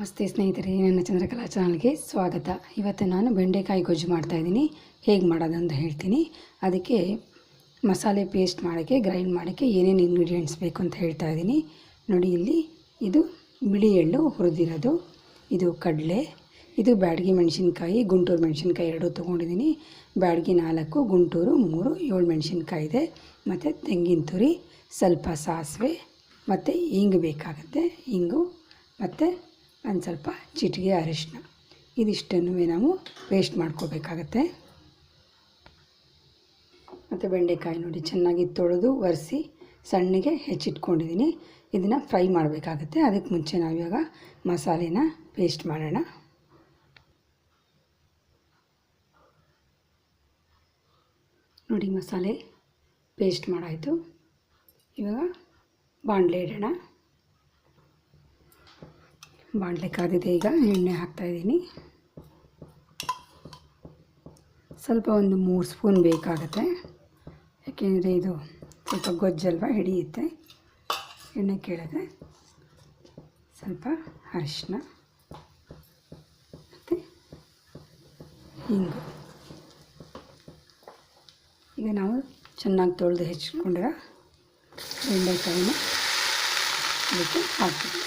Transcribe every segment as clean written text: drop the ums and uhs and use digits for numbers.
ನಮಸ್ತೆ ಸ್ನೇಹಿತರೆ, ನನ್ನ ಚಂದ್ರಕಲಾ ಚಾನಲ್ಗೆ ಸ್ವಾಗತ. ಇವತ್ತು ನಾನು ಬೆಂಡೆಕಾಯಿ ಗೊಜ್ಜು ಮಾಡ್ತಾಯಿದ್ದೀನಿ. ಹೇಗೆ ಮಾಡೋದಂತ ಹೇಳ್ತೀನಿ. ಅದಕ್ಕೆ ಮಸಾಲೆ ಪೇಸ್ಟ್ ಮಾಡೋಕ್ಕೆ, ಗ್ರೈಂಡ್ ಮಾಡೋಕ್ಕೆ ಏನೇನು ಇಂಗ್ರೀಡಿಯೆಂಟ್ಸ್ ಬೇಕು ಅಂತ ಹೇಳ್ತಾ ಇದ್ದೀನಿ. ನೋಡಿ, ಇಲ್ಲಿ ಇದು ಬಿಳಿ ಎಳ್ಳು ಹುರಿದಿರೋದು, ಇದು ಕಡಲೆ, ಇದು ಬ್ಯಾಡಗಿ ಮೆಣಸಿನ್ಕಾಯಿ, ಗುಂಟೂರು ಮೆಣಸಿನ್ಕಾಯಿ ಎರಡೂ ತೊಗೊಂಡಿದ್ದೀನಿ. ಬ್ಯಾಡಗಿ 4, ಗುಂಟೂರು 3, 7 ಮೆಣಸಿನ್ಕಾಯಿ ಇದೆ. ಮತ್ತು ತೆಂಗಿನ ತುರಿ, ಸ್ವಲ್ಪ ಸಾಸಿವೆ ಮತ್ತು ಹಿಂಗು ಬೇಕಾಗುತ್ತೆ. ಹಿಂಗು ಮತ್ತು ಒಂದು ಸ್ವಲ್ಪ ಚಿಟಿಕೆ ಅರಿಶಿನ. ಇದಿಷ್ಟನ್ನು ನಾವು ಪೇಸ್ಟ್ ಮಾಡ್ಕೋಬೇಕಾಗತ್ತೆ. ಮತ್ತು ಬೆಂಡೆಕಾಯಿ ನೋಡಿ, ಚೆನ್ನಾಗಿ ತೊಳೆದು ಒರೆಸಿ ಸಣ್ಣಗೆ ಹೆಚ್ಚಿಟ್ಕೊಂಡಿದ್ದೀನಿ. ಇದನ್ನು ಫ್ರೈ ಮಾಡಬೇಕಾಗತ್ತೆ. ಅದಕ್ಕೆ ಮುಂಚೆ ನಾವಿವಾಗ ಮಸಾಲೆನ ಪೇಸ್ಟ್ ಮಾಡೋಣ. ನೋಡಿ, ಮಸಾಲೆ ಪೇಸ್ಟ್ ಮಾಡಾಯಿತು. ಇವಾಗ ಬಾಣಲೆ ಇಡೋಣ. ಬಾಣಲೆ ಕಾದಿದೆ. ಈಗ ಎಣ್ಣೆ ಹಾಕ್ತಾಯಿದ್ದೀನಿ. ಸ್ವಲ್ಪ ಒಂದು 3 ಸ್ಪೂನ್ ಬೇಕಾಗುತ್ತೆ, ಯಾಕೆಂದರೆ ಇದು ಸ್ವಲ್ಪ ಗೊಜ್ಜಲ್ವ, ಹಿಡಿಯುತ್ತೆ. ಎಣ್ಣೆ ಕೇಳಿದ್ರೆ ಸ್ವಲ್ಪ ಅರಿಶಿನ ಮತ್ತು ಹಿಂಗು. ಈಗ ನಾವು ಚೆನ್ನಾಗಿ ತೊಳೆದು ಹೆಚ್ಚಿಕೊಂಡಿರೋ ಬೆಂಡೆಕಾಯಿನ ಅದಕ್ಕೆ ಹಾಕ್ತೀವಿ.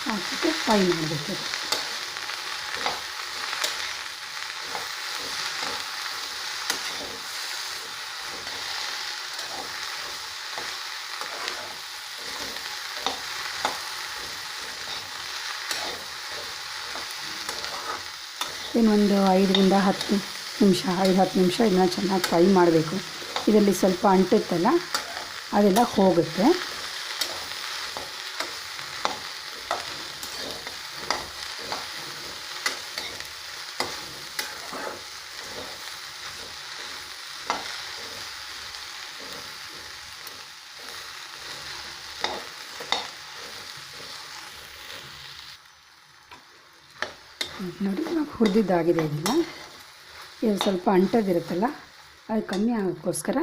ಹಾಕಿಬಿಟ್ಟು ಫ್ರೈ ಮಾಡಬೇಕು. ಇನ್ನೊಂದು 5ರಿಂದ 10 ನಿಮಿಷ, 5-10 ನಿಮಿಷ ಇದನ್ನ ಚೆನ್ನಾಗಿ ಫ್ರೈ ಮಾಡಬೇಕು. ಇದರಲ್ಲಿ ಸ್ವಲ್ಪ ಅಂಟುತ್ತಲ್ಲ, ಅದೆಲ್ಲ ಹೋಗುತ್ತೆ. ನೋಡಿ, ಇವಾಗ ಹುರಿದಿದ್ದಾಗಿದೆ. ಇದನ್ನು ಇದು ಸ್ವಲ್ಪ ಅಂಟೋದಿರುತ್ತಲ್ಲ, ಅದು ಕಮ್ಮಿ ಆಗೋಕ್ಕೋಸ್ಕರ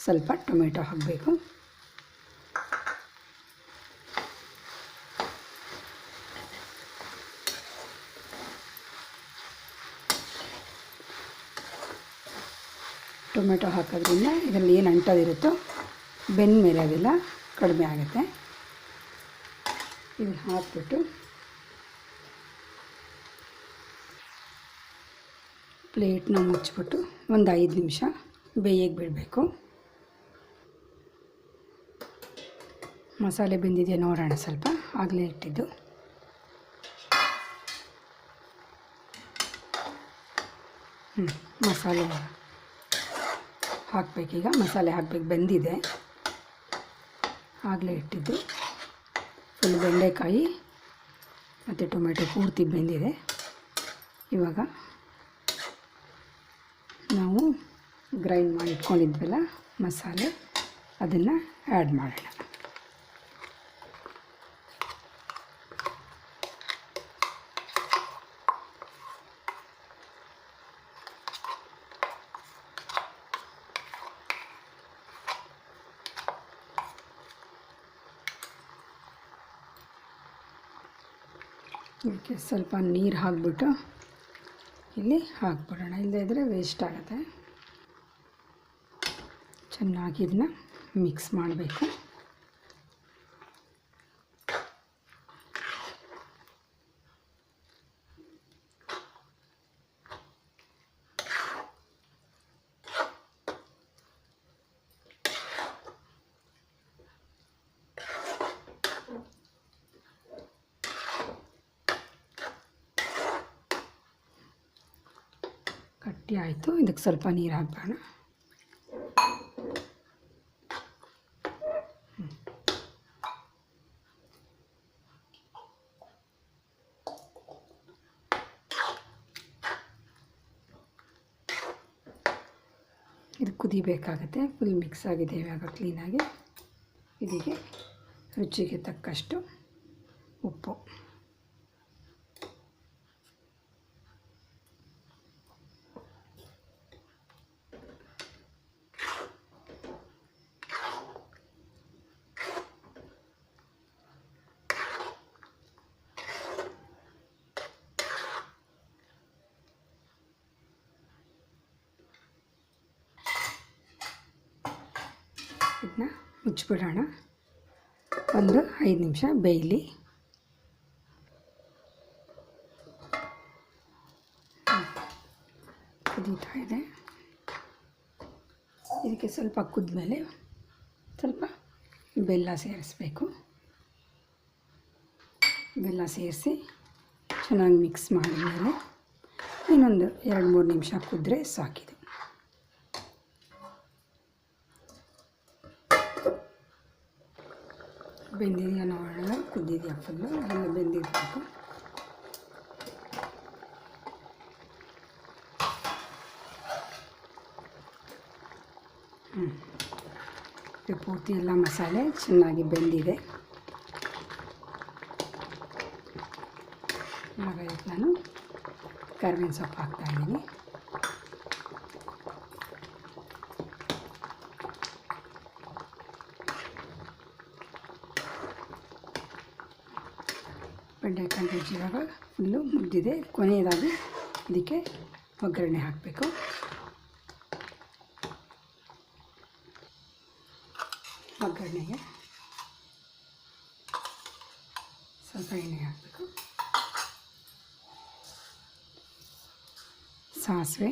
ಸ್ವಲ್ಪ ಟೊಮೆಟೊ ಹಾಕಬೇಕು. ಟೊಮೆಟೊ ಹಾಕೋದ್ರಿಂದ ಇದರಲ್ಲಿ ಏನು ಅಂಟೋದಿರುತ್ತೋ ಬೆಂದ ಮೇಲೆ ಅದೆಲ್ಲ ಕಡಿಮೆ ಆಗುತ್ತೆ. ಇದನ್ನು ಹಾಕ್ಬಿಟ್ಟು ಪ್ಲೇಟ್ನ ಮುಚ್ಚಿಬಿಟ್ಟು ಒಂದು 5 ನಿಮಿಷ ಬೇಯಕ್ಕೆ ಬಿಡಬೇಕು. ಮಸಾಲೆ ಬೆಂದಿದೆಯಾ ನೋಡೋಣ. ಸ್ವಲ್ಪ ಆಗಲೇ ಇಟ್ಟಿದ್ದು. ಮಸಾಲೆ ಹಾಕಬೇಕೀಗ. ಮಸಾಲೆ ಹಾಕಬೇಕು. ಬೆಂದಿದೆ, ಆಗಲೇ ಇಟ್ಟಿದ್ದು. ಫುಲ್ ಬೆಂಡೆಕಾಯಿ ಮತ್ತು ಟೊಮೆಟೊ ಪೂರ್ತಿ ಬೆಂದಿದೆ. ಇವಾಗ ನಾವು ಗ್ರೈಂಡ್ ಮಾಡಿ ಇಟ್ಕೊಂಡಿದ್ವಲ್ಲ ಮಸಾಲೆ, ಅದನ್ನು ಆ್ಯಡ್ ಮಾಡೋಣ. ಇದಕ್ಕೆ ಸ್ವಲ್ಪ ನೀರು ಹಾಕ್ಬಿಟ್ಟು ಇಲ್ಲಿ ಹಾಕ್ಬಿಡೋಣ. ಇಲ್ಲದೇ ಇದ್ದರೆ ವೇಸ್ಟ್ ಆಗುತ್ತೆ. ಚೆನ್ನಾಗಿ ಇದನ್ನ ಮಿಕ್ಸ್ ಮಾಡಬೇಕು. ಗಟ್ಟಿ ಆಯಿತು. ಇದಕ್ಕೆ ಸ್ವಲ್ಪ ನೀರು ಹಾಕೋಣ. ಇದು ಕುದಿಬೇಕಾಗತ್ತೆ. ಫುಲ್ ಮಿಕ್ಸ್ ಆಗಿದೆ ಇವಾಗ ಕ್ಲೀನಾಗಿ. ಇದಕ್ಕೆ ರುಚಿಗೆ ತಕ್ಕಷ್ಟು ಉಪ್ಪು, ಮುಚ್ಚಿಬಿಡೋಣ. ಒಂದು 5 ನಿಮಿಷ ಬೇಯಲಿ. ಕುದೀತಾ ಇದೆ. ಇದಕ್ಕೆ ಸ್ವಲ್ಪ ಕುದ್ಮೇಲೆ ಸ್ವಲ್ಪ ಬೆಲ್ಲ ಸೇರಿಸ್ಬೇಕು. ಬೆಲ್ಲ ಸೇರಿಸಿ ಚೆನ್ನಾಗಿ ಮಿಕ್ಸ್ ಮಾಡಿದ್ಮೇಲೆ ಇನ್ನೊಂದು 2-3 ನಿಮಿಷ ಕುದ್ರೆ ಸಾಕಿದೆ. ಬೆಂದಿದೆಯಾ ನೋಡೋಣ, ಕುದ್ದಿದೆಯಾ ಫುಲ್ಲು, ಎಲ್ಲ ಬೆಂದಿರಬೇಕು. ಪೂರ್ತಿ ಎಲ್ಲ ಮಸಾಲೆ ಚೆನ್ನಾಗಿ ಬೆಂದಿದೆ. ಇವಾಗ ಇದಕ್ಕೆ ನಾನು ಕರಿಬೇವಿನ ಸೊಪ್ಪು ಹಾಕ್ತಾಯಿದ್ದೀನಿ. ಬೆಂಡೆಕಾಯಿ ಗೊಜ್ಜು ಇವಾಗ ಫುಲ್ಲು ಮುದ್ದಿದೆ. ಕೊನೆಯದಾಗಿ ಇದಕ್ಕೆ ಒಗ್ಗರಣೆ ಹಾಕಬೇಕು. ಒಗ್ಗರಣೆಗೆ ಸ್ವಲ್ಪ ಎಣ್ಣೆ ಹಾಕಬೇಕು. ಸಾಸಿವೆ,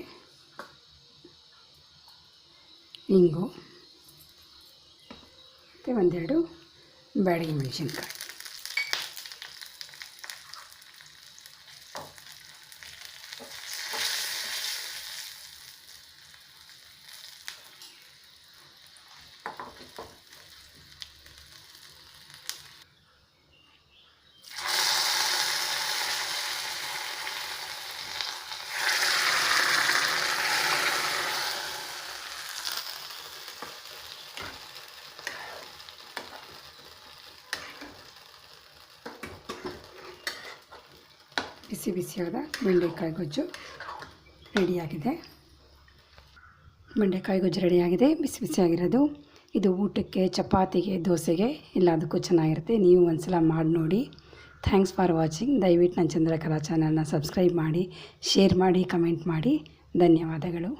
ಇಂಗು ಮತ್ತು ಒಂದೆರಡು ಬ್ಯಾಡಗಿ ಮೆಣಸಿನ್ಕಾಯಿ. ಬಿಸಿ ಬಿಸಿಯಾದ ಬೆಂಡೆಕಾಯಿ ಗೊಜ್ಜು ರೆಡಿಯಾಗಿದೆ. ಬೆಂಡೆಕಾಯಿ ಗೊಜ್ಜು ರೆಡಿಯಾಗಿದೆ, ಬಿಸಿ ಬಿಸಿಯಾಗಿರೋದು. ಇದು ಊಟಕ್ಕೆ, ಚಪಾತಿಗೆ, ದೋಸೆಗೆ ಎಲ್ಲದಕ್ಕೂ ಚೆನ್ನಾಗಿರುತ್ತೆ. ನೀವು ಒಂದು ಸಲ ಮಾಡಿ ನೋಡಿ. Thanks for watching. ದಯವಿಟ್ಟು ನನ್ನ ಚಂದ್ರಕಲಾ ಚಾನಲ್ನ ಸಬ್ಸ್ಕ್ರೈಬ್ ಮಾಡಿ, ಶೇರ್ ಮಾಡಿ, ಕಮೆಂಟ್ ಮಾಡಿ. ಧನ್ಯವಾದಗಳು.